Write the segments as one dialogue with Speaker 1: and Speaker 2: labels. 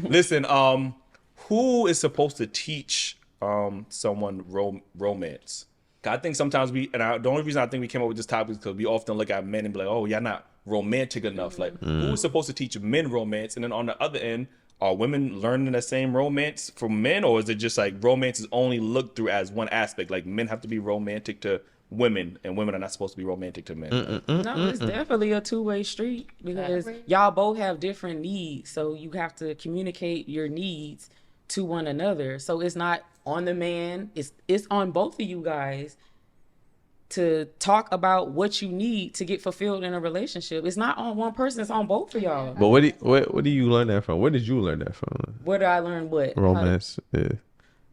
Speaker 1: Listen, who is supposed to teach someone romance? I think sometimes the only reason I think we came up with this topic is because we often look at men and be like, oh, y'all not romantic enough. Like, who is supposed to teach men romance? And then on the other end, are women learning the same romance from men, or is it just like romance is only looked through as one aspect? Like men have to be romantic to women, and women are not supposed to be romantic to men.
Speaker 2: No, it's definitely a two-way street because y'all both have different needs, so you have to communicate your needs to one another. So it's not on the man; it's on both of you guys to talk about what you need to get fulfilled in a relationship. It's not on one person; it's on both of y'all.
Speaker 3: But what do you learn that from? Where did you learn that from?
Speaker 2: Where did I learn what?
Speaker 3: Romance.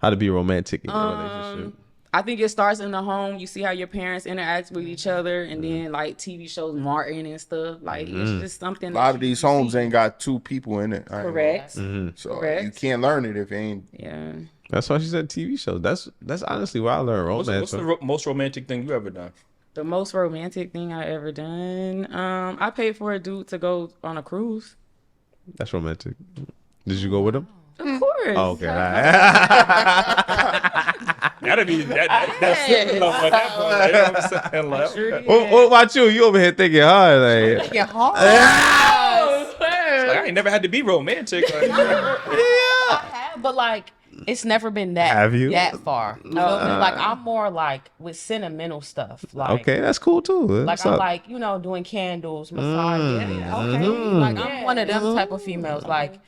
Speaker 3: How to be romantic in a relationship.
Speaker 2: I think it starts in the home. You see how your parents interact with each other, and then like TV shows, Martin and stuff. Like it's just something.
Speaker 4: A lot of these homes ain't got two people in it.
Speaker 2: Correct.
Speaker 4: So you can't learn it if it ain't.
Speaker 2: Yeah.
Speaker 3: That's why she said TV shows. That's honestly where I learned romance.
Speaker 1: What's the most romantic thing you ever done?
Speaker 2: The most romantic thing I ever done. I paid for a dude to go on a cruise.
Speaker 3: That's romantic. Did you go with him?
Speaker 2: Of course.
Speaker 3: Oh, okay.
Speaker 1: That'd be that's simple enough at that point. You know what I'm saying? Like,
Speaker 2: Sure did.
Speaker 3: What about you? You over here thinking hard, like.
Speaker 5: Thinking hard.
Speaker 1: I ain't never had to be romantic. Like,
Speaker 5: I have, but like it's never been that
Speaker 3: Have you?
Speaker 5: that far. You feel me? Like I'm more like with sentimental stuff. Like
Speaker 3: Okay, that's cool too.
Speaker 5: like
Speaker 3: What's
Speaker 5: I'm
Speaker 3: up?
Speaker 5: like, doing candles, massages. Like I'm one of them type of females. Like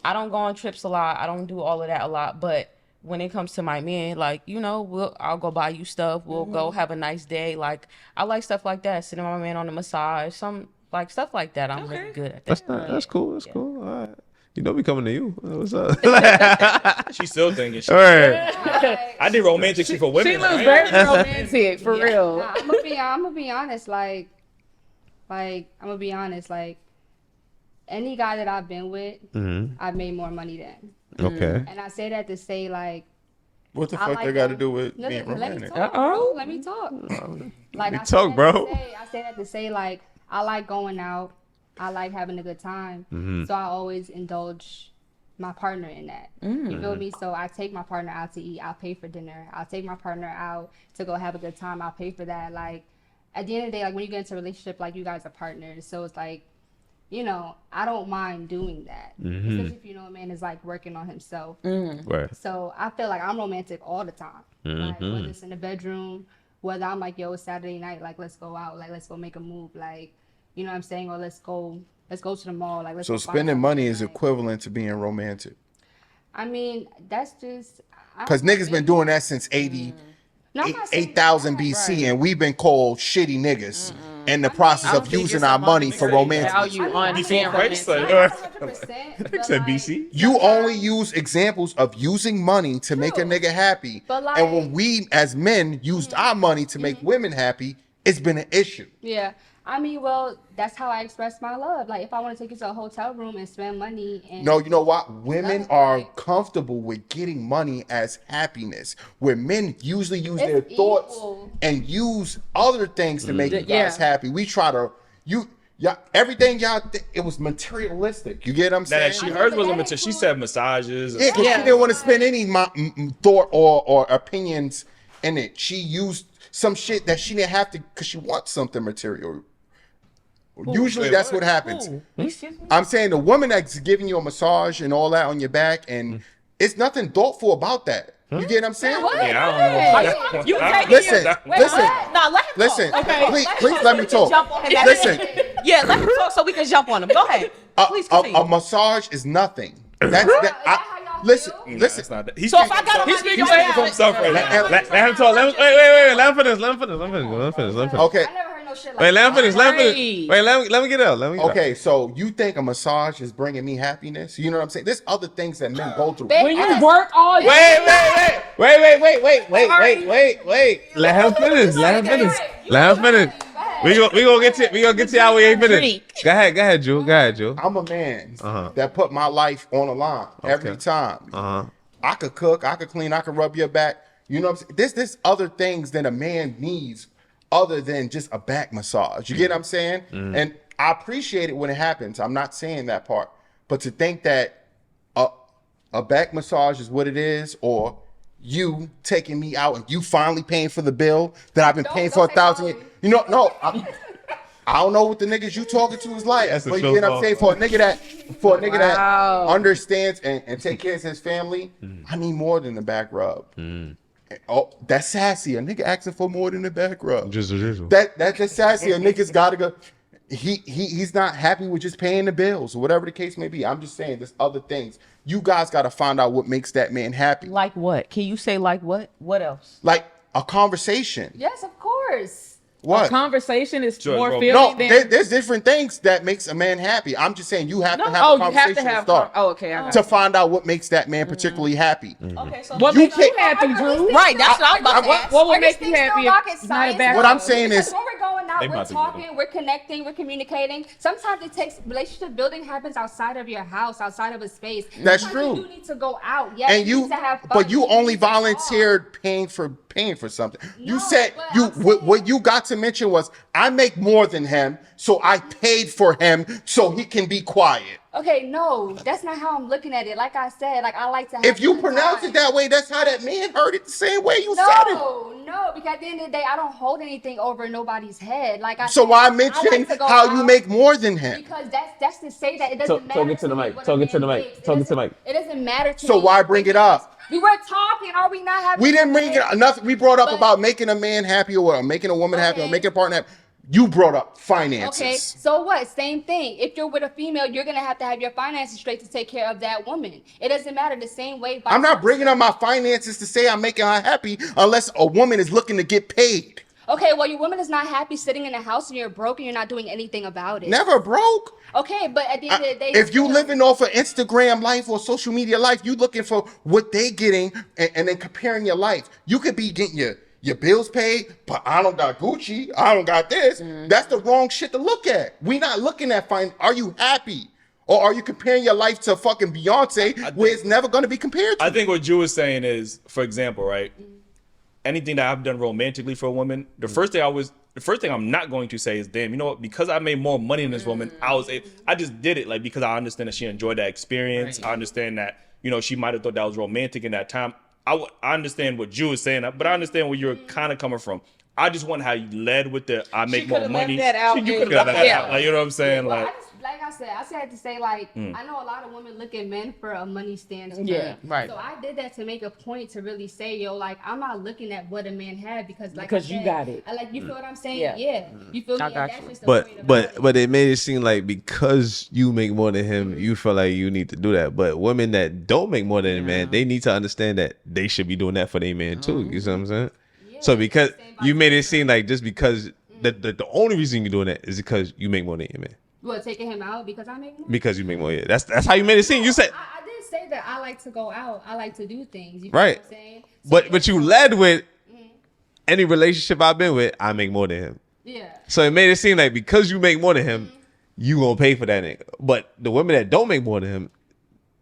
Speaker 5: I don't go on trips a lot. I don't do all of that a lot. But when it comes to my men, like, I'll go buy you stuff. We'll go have a nice day. Like I like stuff like that. Sitting with my man on the massage, some like stuff like that. I'm really good at that.
Speaker 3: That's cool. That's cool. All right. You know me coming to you. What's up?
Speaker 1: she's still thinking.
Speaker 3: All right.
Speaker 1: I did romantic shit for women.
Speaker 2: She looks
Speaker 1: right?
Speaker 2: very romantic for real.
Speaker 6: Nah, I'm gonna be honest. Like I'm gonna be honest. Like any guy that I've been with, I've made more money than.
Speaker 3: Okay.
Speaker 6: And I say that to say like.
Speaker 4: What the
Speaker 6: I
Speaker 4: fuck
Speaker 6: like
Speaker 4: they got to
Speaker 6: them.
Speaker 4: do with
Speaker 6: No,
Speaker 4: being
Speaker 6: let me
Speaker 4: romantic?
Speaker 6: talk, bro. Let me talk. Like
Speaker 3: me
Speaker 6: I
Speaker 3: talk,
Speaker 6: say that
Speaker 3: bro.
Speaker 6: to say- I say that to say like I like going out. I like having a good time. So I always indulge my partner in that. You feel me? So I take my partner out to eat. I'll pay for dinner. I'll take my partner out to go have a good time. I'll pay for that. Like at the end of the day, like when you get into a relationship, like you guys are partners. So it's like, I don't mind doing that. Especially if a man is like working on himself.
Speaker 3: Right.
Speaker 6: So I feel like I'm romantic all the time. Like whether it's in the bedroom, whether I'm like, yo, it's Saturday night, like let's go out, like let's go make a move, like you know what I'm saying, or let's go to the mall, like let's
Speaker 4: So
Speaker 6: go find
Speaker 4: spending money
Speaker 6: something,
Speaker 4: is
Speaker 6: like-
Speaker 4: equivalent to being romantic.
Speaker 6: I mean, that's just
Speaker 4: Because niggas been doing that since 8,000 BC, and we've been called shitty niggas in the process of using our money for romantic.
Speaker 2: Value on
Speaker 1: Before
Speaker 2: being
Speaker 1: Christ,
Speaker 2: romantic.
Speaker 1: like, said BC.
Speaker 4: You only use examples of using money to make a nigga happy.
Speaker 6: But like-
Speaker 4: And when we as men used our money to make women happy, it's been an issue.
Speaker 6: Yeah. I mean, well, that's how I express my love. Like, if I want to take you to a hotel room and spend money and...
Speaker 4: No, you know what? Women are comfortable with getting money as happiness, where men usually use their thoughts
Speaker 6: evil.
Speaker 4: and use other things to make you guys happy. We try to... everything y'all... it was materialistic. You get what I'm saying?
Speaker 1: Hers wasn't material. She said massages.
Speaker 4: Yeah, because she didn't want to spend any thought or opinions in it. She used some shit that she didn't have to because she wants something material. Usually that's what happens. I'm saying the woman that's giving you a massage and all that on your back, and it's nothing thoughtful about that. You get what I'm saying?
Speaker 1: Yeah, I don't know.
Speaker 2: You take
Speaker 4: Listen, listen,
Speaker 5: No, let him
Speaker 4: listen.
Speaker 5: talk. Okay.
Speaker 4: Please let me talk.
Speaker 5: Jump on him.
Speaker 4: Listen,
Speaker 5: Yeah, let him talk so we can jump on him. Go ahead. Please continue.
Speaker 4: a massage is nothing. That's that. Listen.
Speaker 1: That's not that. He's
Speaker 5: So if I got on
Speaker 1: he's
Speaker 5: my
Speaker 1: speaking
Speaker 5: feet
Speaker 1: for himself right now.
Speaker 3: Let him talk. Wait. Let him finish.
Speaker 4: Okay.
Speaker 6: I never heard no shit like
Speaker 3: Wait, let him finish.
Speaker 2: Right.
Speaker 3: Wait, let me get out.
Speaker 4: Okay, so you think a massage is bringing me happiness? You know what I'm saying? There's other things that men go through.
Speaker 2: When you work all day.
Speaker 3: Wait. Let him finish. We gonna get to how we ain't finished. Go ahead, Jeuu.
Speaker 4: I'm a man that put my life on the line every time. I could cook, I could clean, I could rub your back. You know what I'm saying? There's other things that a man needs other than just a back massage. You get what I'm saying? And I appreciate it when it happens. I'm not saying that part. But to think that a back massage is what it is, or you taking me out and you finally paying for the bill that I've been paying for 1,000 years. You know, no, I don't know what the niggas you talking to is like,
Speaker 3: That's a
Speaker 4: but you know what I'm saying? For a nigga that
Speaker 2: Wow.
Speaker 4: understands and take care of his family, I need more than the back rub. Oh, that's sassy. A nigga asking for more than the back rub.
Speaker 3: Just
Speaker 4: That's sassy. A nigga's gotta go. He's not happy with just paying the bills or whatever the case may be. I'm just saying there's other things. You guys gotta find out what makes that man happy.
Speaker 5: Like what? Can you say like what? What else?
Speaker 4: Like a conversation.
Speaker 6: Yes, of course.
Speaker 4: What?
Speaker 2: Conversation is
Speaker 1: Sure,
Speaker 2: more
Speaker 1: bro.
Speaker 2: feeling
Speaker 4: No,
Speaker 2: than.
Speaker 4: there's different things that makes a man happy. I'm just saying you have to have a
Speaker 2: Oh, you
Speaker 4: conversation
Speaker 2: have to have.
Speaker 4: to start
Speaker 2: Okay, I got
Speaker 4: to
Speaker 2: it.
Speaker 4: find out what makes that man particularly happy.
Speaker 5: Okay, so
Speaker 2: What
Speaker 4: You
Speaker 2: makes you
Speaker 4: can't-
Speaker 2: happy, Drew?
Speaker 5: right, that's what I was about to ask.
Speaker 2: What would
Speaker 6: Are
Speaker 2: make
Speaker 6: these
Speaker 2: you
Speaker 6: things
Speaker 2: happy?
Speaker 6: still rocket
Speaker 2: If it's not a
Speaker 6: science?
Speaker 2: back
Speaker 4: What I'm
Speaker 2: rub?
Speaker 4: saying
Speaker 6: Because
Speaker 4: is,
Speaker 6: when we're going out,
Speaker 1: They
Speaker 6: we're
Speaker 1: about to get
Speaker 6: talking, we're connecting, we're communicating. Sometimes it takes relationship building happens outside of your house, outside of a space.
Speaker 4: That's
Speaker 6: Sometimes
Speaker 4: true.
Speaker 6: You do need to go out. Yes,
Speaker 4: and
Speaker 6: you
Speaker 4: you,
Speaker 6: need to have fun.
Speaker 4: but you only
Speaker 6: need to talk.
Speaker 4: volunteered paying for something. You
Speaker 6: No,
Speaker 4: said
Speaker 6: but
Speaker 4: you
Speaker 6: I'm
Speaker 4: what
Speaker 6: saying-
Speaker 4: you got to mention was I make more than him, so I paid for him so he can be quiet.
Speaker 6: Okay, no, that's not how I'm looking at it. Like I said, like I like to have
Speaker 4: If
Speaker 6: a
Speaker 4: you
Speaker 6: good
Speaker 4: pronounce
Speaker 6: time.
Speaker 4: it that way, that's how that man heard it the same way you said it.
Speaker 6: No, because at the end of the day, I don't hold anything over nobody's head. Like I
Speaker 4: So
Speaker 6: said,
Speaker 4: why
Speaker 6: I
Speaker 4: mention
Speaker 6: like to go
Speaker 4: how you
Speaker 6: out
Speaker 4: make more than him?
Speaker 6: Because that's to say that it doesn't matter.
Speaker 3: Talk it to the
Speaker 6: me
Speaker 3: mic.
Speaker 6: what a
Speaker 3: Talk it to
Speaker 6: man
Speaker 3: the mic.
Speaker 6: makes.
Speaker 3: Talk it to the mic.
Speaker 6: It doesn't matter to me.
Speaker 4: So why bring it up?
Speaker 6: We were talking. Are we not having?
Speaker 4: We didn't bring it nothing. We brought up
Speaker 6: But-
Speaker 4: about making a man happy or making a woman happy or
Speaker 6: Okay.
Speaker 4: making a partner happy. You brought up finances.
Speaker 6: Okay, so what? Same thing. If you're with a female, you're gonna have to have your finances straight to take care of that woman. It doesn't matter the same way.
Speaker 4: I'm not bringing up my finances to say I'm making her happy unless a woman is looking to get paid.
Speaker 6: Okay, well, your woman is not happy sitting in the house and you're broke and you're not doing anything about it.
Speaker 4: Never broke.
Speaker 6: Okay, but at the end of the day,
Speaker 4: If you
Speaker 6: still-
Speaker 4: living off of Instagram life or social media life, you looking for what they getting and then comparing your life. You could be getting your bills paid, but I don't got Gucci. I don't got this. That's the wrong shit to look at. We not looking at are you happy? Or are you comparing your life to fucking Beyonce where it's never going to be compared to?
Speaker 1: I think what Jeuu is saying is, for example, right? Anything that I've done romantically for a woman, the first thing I'm not going to say is, damn, you know what? Because I made more money than this woman, I just did it because I understand that she enjoyed that experience.
Speaker 2: Right.
Speaker 1: I understand that she might have thought that was romantic in that time. I understand what Jeuu is saying, but I understand where you're kind of coming from. I just want how you led with the I make more
Speaker 2: coulda
Speaker 1: money.
Speaker 2: left that out
Speaker 1: You
Speaker 2: and-
Speaker 1: could have left that
Speaker 2: Yeah.
Speaker 1: out. Like, you know what I'm saying?
Speaker 6: Well,
Speaker 1: Like,
Speaker 6: like I said to say, like, I know a lot of women look at men for a money standard.
Speaker 2: Yeah,
Speaker 5: right.
Speaker 6: So I did that to make a point to really say, yo, like, I'm not looking at what a man had because
Speaker 2: Because
Speaker 6: I
Speaker 2: you
Speaker 6: said,
Speaker 2: got it.
Speaker 6: I like, you feel what I'm saying?
Speaker 2: Yeah.
Speaker 6: Yeah. You feel me?
Speaker 5: I
Speaker 6: And
Speaker 5: got
Speaker 6: that's
Speaker 5: you.
Speaker 6: just the point about it.
Speaker 3: But it made it seem like because you make more than him, you feel like you need to do that. But women that don't make more than a man, they need to understand that they should be doing that for their man too. You see what I'm saying?
Speaker 6: Yeah,
Speaker 3: So because
Speaker 6: same by
Speaker 3: you made it
Speaker 6: different.
Speaker 3: seem like just because the only reason you're doing that is because you make more than your man.
Speaker 6: What, taking him out because I make more?
Speaker 3: Because you make more. Yeah, that's how you made it seem. You said
Speaker 6: I did say that I like to go out. I like to do things. You
Speaker 3: Right.
Speaker 6: Know what I'm saying? So
Speaker 3: but you led with any relationship I've been with, I make more than him.
Speaker 6: Yeah.
Speaker 3: So it made it seem like because you make more than him, you gonna pay for that nigga. But the women that don't make more than him,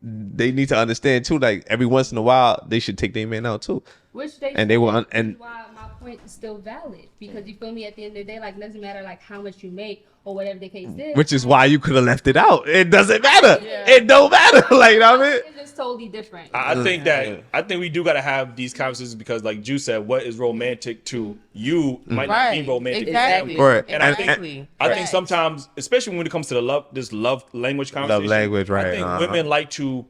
Speaker 3: they need to understand too. Like every once in a while, they should take their man out too.
Speaker 6: Which they
Speaker 3: And they will
Speaker 6: should,
Speaker 3: and-
Speaker 6: which is why my point is still valid because you feel me. At the end of the day, like it doesn't matter like how much you make or whatever the case is.
Speaker 3: Which is why you could have left it out. It doesn't matter. It don't matter. Like you know what I mean?
Speaker 6: It's just totally different.
Speaker 1: I think we do gotta have these conversations because, like Jeuu said, what is romantic to you might not be
Speaker 5: Right.
Speaker 1: romantic
Speaker 5: Exactly.
Speaker 1: to them.
Speaker 3: Right.
Speaker 1: And I
Speaker 5: Exactly.
Speaker 1: think
Speaker 5: Right.
Speaker 1: sometimes, especially when it comes to this love language conversation,
Speaker 3: language, right,
Speaker 1: I think
Speaker 3: uh-huh.
Speaker 1: women like to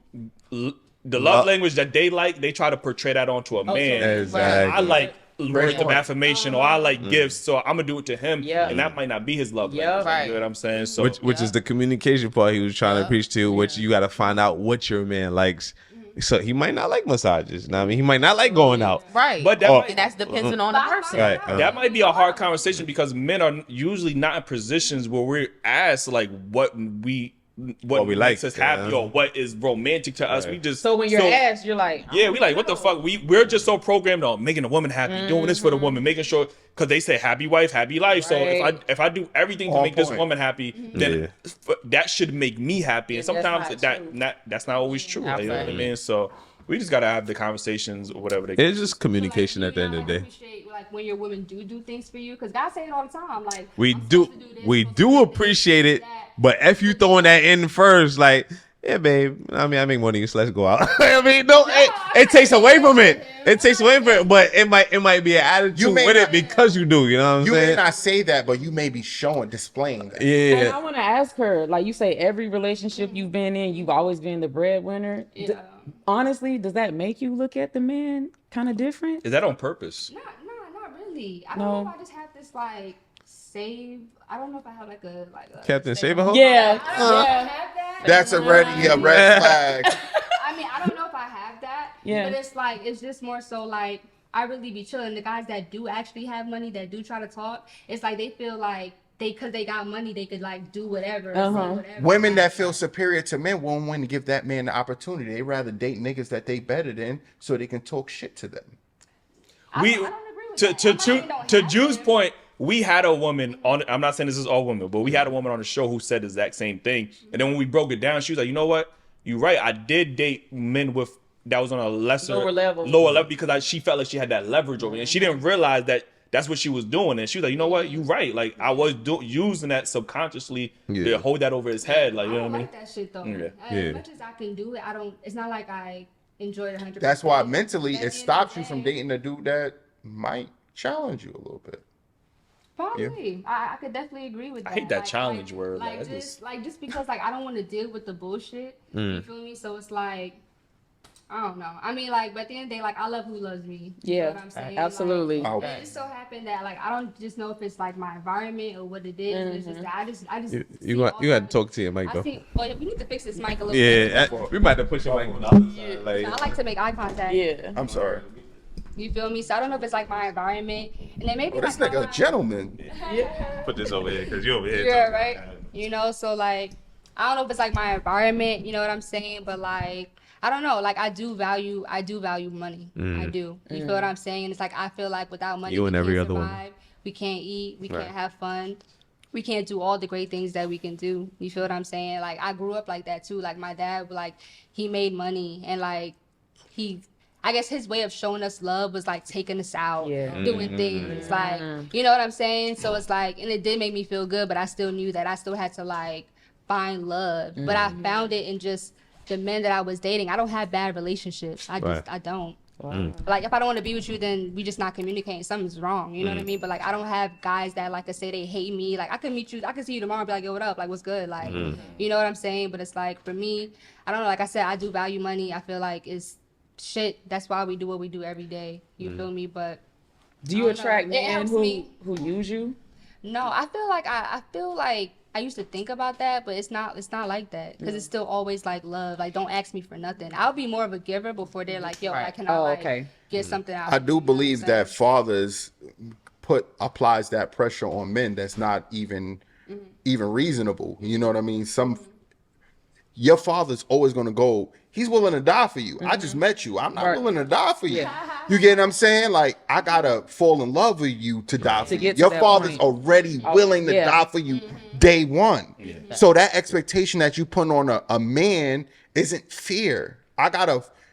Speaker 1: the love language that they like. They try to portray that onto a man.
Speaker 3: Exactly.
Speaker 1: I like words of
Speaker 4: point.
Speaker 1: affirmation, or I like gifts, so I'm gonna do it to him,
Speaker 2: Yeah.
Speaker 1: and that might not be his love
Speaker 2: Yeah.
Speaker 1: language.
Speaker 5: Right.
Speaker 1: You know what I'm saying? So
Speaker 3: Which is the communication part he was trying to preach to, which you got to find out what your man likes. So he might not like massages. Know what I mean, he might not like going out.
Speaker 5: Right.
Speaker 1: But that
Speaker 3: Oh.
Speaker 1: might,
Speaker 5: and that's dependent on the person.
Speaker 3: Right.
Speaker 1: that might be a hard conversation because men are usually not in positions where we're asked like what we
Speaker 3: we
Speaker 1: makes
Speaker 3: like,
Speaker 1: us happy
Speaker 3: yeah.
Speaker 1: or what is romantic to us.
Speaker 3: Right.
Speaker 1: We just
Speaker 2: So when you're asked, you're like,
Speaker 1: yeah, we like what the fuck. We're just so programmed on making a woman happy, doing this for the woman, making sure because they say happy wife, happy life. So
Speaker 2: Right.
Speaker 1: if I do everything to
Speaker 4: On
Speaker 1: make this
Speaker 4: point.
Speaker 1: woman happy, then that should make me happy. And
Speaker 2: that's
Speaker 1: sometimes
Speaker 2: not true.
Speaker 1: that's not always true. Like, you know what I
Speaker 5: Absolutely.
Speaker 1: mean? So we just gotta have the conversations or whatever they.
Speaker 3: It's just communication at the end of the day.
Speaker 6: Appreciate, like when your women do things for you because guys say it all the time. Like
Speaker 3: We
Speaker 6: I'm
Speaker 3: do
Speaker 6: supposed to this,
Speaker 3: we
Speaker 6: supposed to
Speaker 3: do
Speaker 6: this,
Speaker 3: appreciate it,
Speaker 6: that.
Speaker 3: but if you throwing that in first, like yeah, babe. I mean, I make more than you, so let's go out. I mean, no, it takes away from it. It takes away from it, but it might be an attitude with it because you do. You know what I'm
Speaker 4: You
Speaker 3: saying?
Speaker 4: may not say that, but you may be displaying that.
Speaker 2: And
Speaker 3: Yeah.
Speaker 2: I want to ask her, like you say, every relationship you've been in, you've always been the breadwinner.
Speaker 6: Yeah.
Speaker 2: Honestly, does that make you look at the man kind of different?
Speaker 1: Is that on purpose?
Speaker 6: Not really. I don't know if I just have this like save. I don't know if I have like a
Speaker 3: Captain
Speaker 6: save-
Speaker 3: Saberho?
Speaker 2: Yeah,
Speaker 6: I don't know if I
Speaker 2: yeah.
Speaker 6: have that.
Speaker 4: That's already a red flag.
Speaker 6: I mean, I don't know if I have that.
Speaker 2: Yeah.
Speaker 6: But it's like it's just more so like I really be chilling. The guys that do actually have money, that do try to talk, it's like they feel like because they got money, they could like do whatever. Say whatever.
Speaker 4: Women that feel superior to men won't want to give that man the opportunity. They rather date niggas that they better than so they can talk shit to them.
Speaker 6: I don't agree with that. I'm not saying they don't
Speaker 1: To
Speaker 6: have
Speaker 1: Jew's
Speaker 6: them.
Speaker 1: point, we had a woman on. I'm not saying this is all women, but we had a woman on the show who said the exact same thing. And then when we broke it down, she was like, "You know what? You're right. I did date men with that was on a
Speaker 2: Lower level.
Speaker 1: because she felt like she had that leverage over me, and she didn't realize that that's what she was doing. And she was like, you know what? You're right. Like I was using that subconsciously to hold that over his head. Like you know
Speaker 6: I
Speaker 1: what I
Speaker 6: don't
Speaker 1: mean?
Speaker 6: like that shit though.
Speaker 1: Yeah.
Speaker 6: As much as I can do it, I don't. It's not like I enjoy it 100%.
Speaker 4: That's why mentally
Speaker 6: At the
Speaker 4: it
Speaker 6: end
Speaker 4: stops
Speaker 6: of
Speaker 4: you
Speaker 6: the
Speaker 4: from
Speaker 6: day-
Speaker 4: dating a dude that might challenge you a little bit.
Speaker 6: Probably, I could definitely agree with that.
Speaker 1: hate that challenge word,
Speaker 6: Like
Speaker 1: like, that's
Speaker 6: just because like I don't want to deal with the bullshit. You feel me? So it's like I don't know. I mean, like, but at the end of the day, like I love who loves me. You know what I'm saying?
Speaker 2: absolutely.
Speaker 6: Like, it just so happened that like I don't just know if it's like my environment or what it is. It's just that I just.
Speaker 3: You
Speaker 6: see
Speaker 3: got
Speaker 6: all
Speaker 3: you got
Speaker 6: type
Speaker 3: to
Speaker 6: of-
Speaker 3: talk to your mic
Speaker 6: I
Speaker 3: though.
Speaker 6: see. Well, we need to fix this mic a little bit.
Speaker 3: Yeah, we might have to push your mic on the other side. Like,
Speaker 6: I like to make eye contact.
Speaker 2: Yeah.
Speaker 4: I'm sorry.
Speaker 6: You feel me? So I don't know if it's like my environment, and then maybe
Speaker 4: Oh, this
Speaker 6: like
Speaker 4: nigga a gentleman.
Speaker 3: put this over here because you're over here.
Speaker 6: Yeah,
Speaker 3: talking.
Speaker 6: right. You know, so like I don't know if it's like my environment, you know what I'm saying, but like I don't know, like I do value money. I do. You feel what I'm saying? It's like I feel like without money
Speaker 3: You
Speaker 6: we
Speaker 3: and every
Speaker 6: can't
Speaker 3: other woman.
Speaker 6: survive. We can't eat, we
Speaker 3: Right.
Speaker 6: can't have fun. We can't do all the great things that we can do. You feel what I'm saying? Like I grew up like that too. Like my dad, like he made money and like I guess his way of showing us love was like taking us out, doing things like, you know what I'm saying? So it's like, and it did make me feel good, but I still knew that I still had to like find love. But I found it in just the men that I was dating. I don't have bad relationships. I don't. Like if I don't want to be with you, then we just not communicating. Something's wrong. You know what I mean? But like I don't have guys that like to say they hate me. Like I could meet you, I could see you tomorrow and be like, yo, what up? Like what's good? Like you know what I'm saying? But it's like for me, I don't know. Like I said, I do value money. I feel like it's shit. That's why we do what we do every day. You feel me? But
Speaker 2: Do you
Speaker 6: I don't know.
Speaker 2: attract
Speaker 6: It
Speaker 2: men
Speaker 6: helps
Speaker 2: who
Speaker 6: me.
Speaker 2: use you?
Speaker 6: no, I feel like I used to think about that, but it's not like that because it's still always like love. Like don't ask me for nothing. I'll be more of a giver before they're like, yo, I cannot like get something out.
Speaker 4: I do believe that fathers applies that pressure on men that's not even reasonable. You know what I mean? Your father's always gonna go, he's willing to die for you. I just met you. I'm not willing to die for you. You get what I'm saying? Like I gotta fall in love with you to die for you.
Speaker 2: get to
Speaker 4: Your
Speaker 2: that
Speaker 4: father's
Speaker 2: point.
Speaker 4: already willing to die for you day one. So that expectation that you put on a man isn't fear.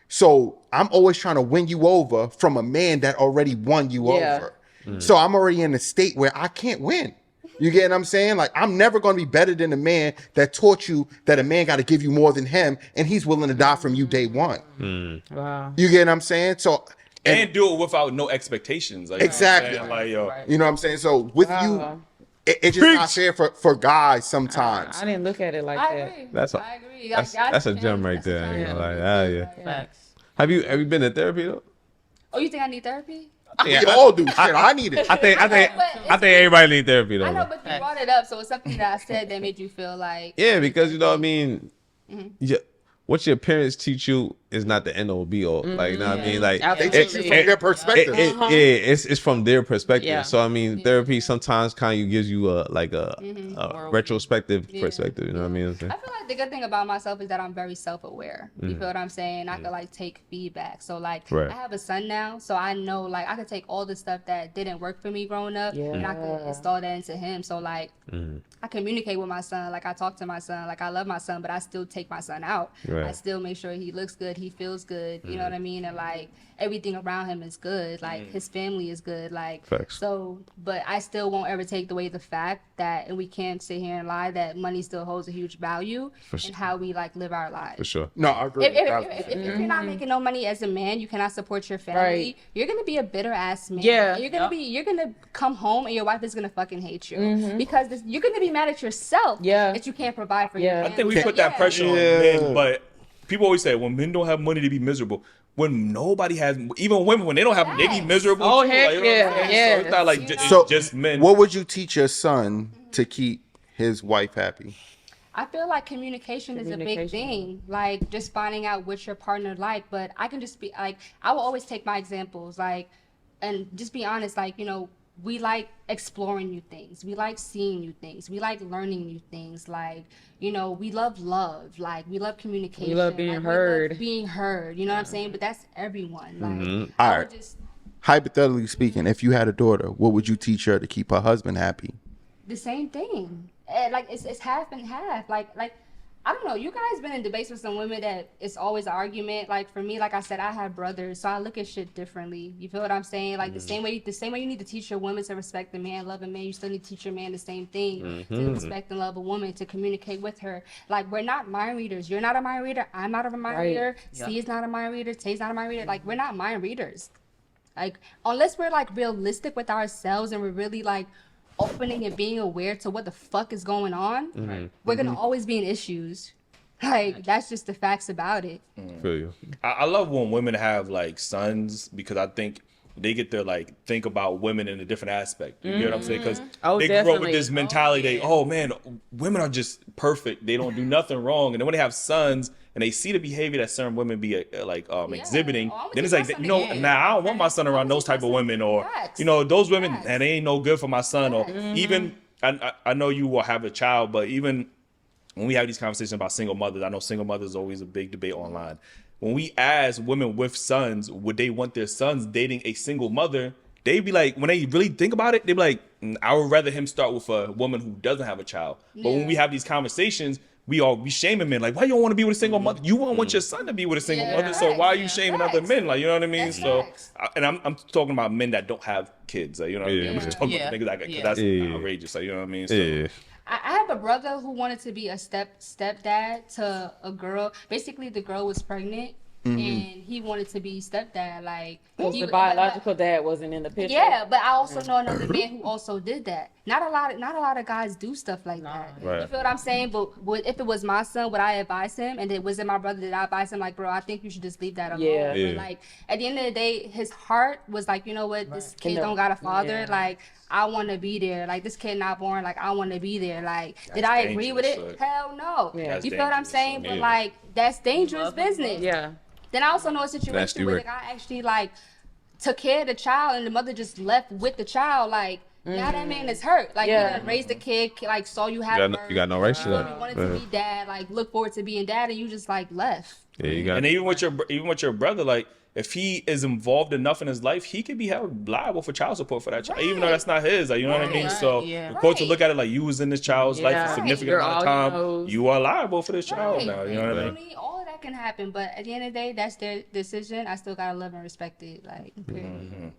Speaker 4: So I'm always trying to win you over from a man that already won you over. So I'm already in a state where I can't win. You get what I'm saying? Like, I'm never going to be better than a man that taught you that a man got to give you more than him, and he's willing to die from you day one.
Speaker 2: Wow.
Speaker 4: You get what I'm saying? So,
Speaker 1: And do it without no expectations. Like,
Speaker 4: Exactly.
Speaker 1: You know what I'm saying? Like, yo,
Speaker 4: you know what I'm saying? So with you, it's just not fair for guys sometimes.
Speaker 2: I didn't look at it like
Speaker 6: I
Speaker 2: that.
Speaker 6: agree.
Speaker 3: That's a-
Speaker 6: I agree.
Speaker 3: That's a gem right there. I ain't gonna lie. Ah, yeah.
Speaker 5: Facts.
Speaker 3: Have you been to therapy though?
Speaker 6: Oh, you think I need therapy?
Speaker 4: We all do. Shit, I need it.
Speaker 3: I think everybody need therapy though.
Speaker 6: I know,
Speaker 3: bro.
Speaker 6: but you brought it up, so it's something that I said that made you feel like.
Speaker 3: Yeah, because you know what I mean. Yeah, what your parents teach you is not the end all be all. Like, you know what I mean? Like,
Speaker 4: They teach you from their perspective.
Speaker 3: it's from their perspective.
Speaker 2: Yeah.
Speaker 3: So I mean, therapy sometimes kind of gives you a retrospective perspective. You know what I mean?
Speaker 6: I feel like the good thing about myself is that I'm very self-aware. You feel what I'm saying? I could like take feedback. So like
Speaker 3: Right.
Speaker 6: I have a son now, so I know like I could take all the stuff that didn't work for me growing up and I could install that into him. So like I communicate with my son, like I talk to my son, like I love my son, but I still take my son out.
Speaker 3: Right.
Speaker 6: I still make sure he looks good, he feels good, you know what I mean, and like everything around him is good, like his family is good, like
Speaker 3: Facts.
Speaker 6: so. But I still won't ever take away the fact that, and we can't sit here and lie that money still holds a huge value in how we like live our lives.
Speaker 3: For sure.
Speaker 4: No, I agree.
Speaker 6: If you're not making no money as a man, you cannot support your family.
Speaker 2: Right.
Speaker 6: You're gonna be a bitter ass man.
Speaker 2: Yeah.
Speaker 6: You're gonna come home and your wife is gonna fucking hate you because you're gonna be mad at yourself.
Speaker 2: Yeah.
Speaker 6: That you can't provide for your
Speaker 2: Yeah.
Speaker 6: family.
Speaker 1: I think we put that pressure on men, but people always say when men don't have money, they be miserable. When nobody has, even women, when they don't have, they be miserable.
Speaker 2: Oh,
Speaker 1: too.
Speaker 2: heck
Speaker 1: Like, you know what I'm
Speaker 2: yeah,
Speaker 1: saying?
Speaker 2: yeah.
Speaker 1: So it's not like
Speaker 4: So,
Speaker 1: it's just men.
Speaker 4: what would you teach your son to keep his wife happy?
Speaker 6: I feel like communication is a big thing. Like just finding out what your partner like. But I can just be like, I will always take my examples, like, and just be honest. Like, you know, we like exploring new things. We like seeing new things. We like learning new things. Like, you know, we love love. Like, we love communication.
Speaker 2: We love being
Speaker 6: like,
Speaker 2: heard.
Speaker 6: We love being heard. You know what I'm saying? But that's everyone. Like,
Speaker 4: All
Speaker 6: I
Speaker 4: right.
Speaker 6: would just
Speaker 4: Hypothetically speaking, if you had a daughter, what would you teach her to keep her husband happy?
Speaker 6: the same thing. And like it's half and half. Like I don't know. You guys been in debates with some women that it's always an argument. Like for me, like I said, I have brothers, so I look at shit differently. You feel what I'm saying? Like the same way you need to teach your women to respect the man, love a man, you still need to teach your man the same thing to respect and love a woman, to communicate with her. Like we're not mind readers. You're not a mind reader. I'm not a mind reader. C is not a mind reader. Tay's not a mind reader. Like we're not mind readers. Like unless we're like realistic with ourselves and we're really like opening and being aware to what the fuck is going on, we're gonna always be in issues. Like that's just the facts about it.
Speaker 3: Feel you.
Speaker 1: I love when women have like sons because I think they get to like think about women in a different aspect. You know what I'm saying? Because
Speaker 2: Oh,
Speaker 1: they grew up with
Speaker 2: definitely.
Speaker 1: this mentality. Man, women are just perfect. They don't do nothing wrong. And then when they have sons and they see the behavior that certain women be exhibiting,
Speaker 6: Oh, I'm
Speaker 1: then it's
Speaker 6: gonna
Speaker 1: like,
Speaker 6: keep my
Speaker 1: you know,
Speaker 6: son in.
Speaker 1: nah, I don't want my son around those type of women, or
Speaker 6: Facts.
Speaker 1: you know, those women,
Speaker 6: Facts.
Speaker 1: and they ain't no good for my son, or even I know you will have a child, but even when we have these conversations about single mothers, I know single mothers is always a big debate online. When we ask women with sons, would they want their sons dating a single mother? They be like, when they really think about it, they be like, I would rather him start with a woman who doesn't have a child. But when we have these conversations, we shaming men. Like, why you don't want to be with a single mother? You won't want your son to be with a single mother. So why are you shaming other men? Like, you know what I mean?
Speaker 6: That's
Speaker 1: So,
Speaker 6: facts.
Speaker 1: and I'm talking about men that don't have kids. Like, you know what I mean? I'm just talking about niggas that, 'cause that's outrageous. Like, you know what I mean? So,
Speaker 3: Yeah.
Speaker 6: I have a brother who wanted to be a stepdad to a girl. Basically, the girl was pregnant, and he wanted to be stepdad. Like
Speaker 2: The biological dad wasn't in the picture.
Speaker 6: yeah, but I also know another man who also did that. Not a lot of guys do stuff like that.
Speaker 3: Right.
Speaker 6: You feel what I'm saying? But if it was my son, would I advise him? And it wasn't my brother, did I advise him? Like, bro, I think you should just leave that alone.
Speaker 2: Yeah.
Speaker 3: Yeah.
Speaker 6: But like at the end of the day, his heart was like, you know what, this kid
Speaker 2: No.
Speaker 6: don't got a father.
Speaker 2: Yeah.
Speaker 6: Like I want to be there. Like this kid not born. Like I want to be there. Like did I agree with it?
Speaker 1: dangerous,
Speaker 6: Hell no.
Speaker 2: Yeah.
Speaker 1: That's
Speaker 6: You feel what I'm
Speaker 1: dangerous,
Speaker 6: saying? But
Speaker 3: yeah.
Speaker 6: like that's dangerous business.
Speaker 2: Yeah.
Speaker 6: Then I also know a situation
Speaker 3: Nasty
Speaker 6: where
Speaker 3: work.
Speaker 6: the guy actually like took care of the child and the mother just left with the child. Like now that man is hurt. Like
Speaker 2: Yeah.
Speaker 6: he done raised the kid, like saw you have
Speaker 3: You got no right to
Speaker 6: you
Speaker 3: that.
Speaker 6: wanted to be dad, like look forward to being dad, and you just like left.
Speaker 3: Yeah, you got.
Speaker 1: and even with your brother, like if he is involved enough in his life, he could be held liable for child support for that child, even though that's not his. Like, you know what I mean? So the courts will look at it like you was in this child's life
Speaker 2: Yeah.
Speaker 1: for a significant
Speaker 2: You're
Speaker 1: amount of
Speaker 2: all he
Speaker 1: time.
Speaker 2: knows.
Speaker 1: You are liable for this child
Speaker 6: Right.
Speaker 1: now. You know what I mean?
Speaker 6: Literally, all of that can happen, but at the end of the day, that's their decision. I still gotta love and respect it. Like, period.